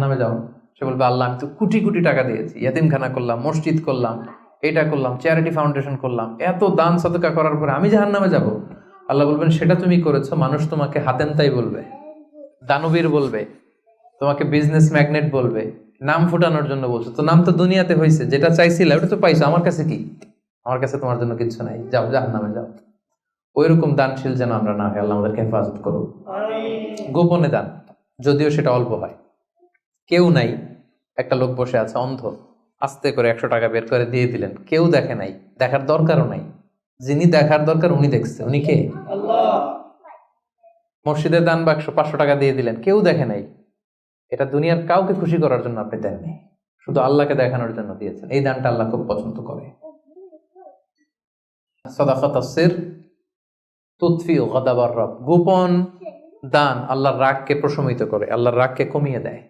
নামে যাও। সে বলবে আল্লাহ আমি তো কোটি কোটি টাকা দিয়েছি, ইয়াতিমখানা করলাম, মসজিদ করলাম, এটা করলাম, চ্যারিটি ফাউন্ডেশন করলাম, এত দান সদকা করার পরে আমি জাহান্নামে যাব? আল্লাহ বলবেন সেটা তুমি করেছো, মানুষ তোমাকে হাতেনতাই বলবে, দানবীর বলবে, তোমাকে বিজনেস ম্যাগনেট বলবে, নাম ফুটানোর জন্য বলছো। তো নাম তো দুনিয়াতে হয়েছে, যেটা চাইছিলে ওটা তো পাইছো, আমার কাছে কি? আমার কাছে তোমার জন্য কিচ্ছু নাই, যাও জাহান্নামে যাও। ওইরকম দানশীল যেন আমরা না হয়, আল্লাহ আমাদেরকে হেফাজত করুক। গোপনে দান, যদিও সেটা অল্প হয়। কেউ নাই, একটা লোক বসে আছে অন্ধ, আস্তে করে 100 টাকা বের করে দিয়ে দিলেন, কেউ দেখে নাই, দেখার দরকারও নাই। যিনি দেখার দরকার উনি দেখছে, উনি কে? মসজিদের দান বাক্স 500 টাকা দিয়ে দিলেন, কেউ দেখে নাই। এটা দুনিয়ার কাউকে খুশি করার জন্য আপনি দেননি, শুধু আল্লাহকে দেখানোর জন্য দিয়েছেন। এই দানটা আল্লাহ খুব পছন্দ করে। সাদাকাতুস সির তুতফিউ গাদাবার রব, গোপন দান আল্লাহর রাগকে প্রশমিত করে, আল্লাহর রাগকে কমিয়ে দেয়।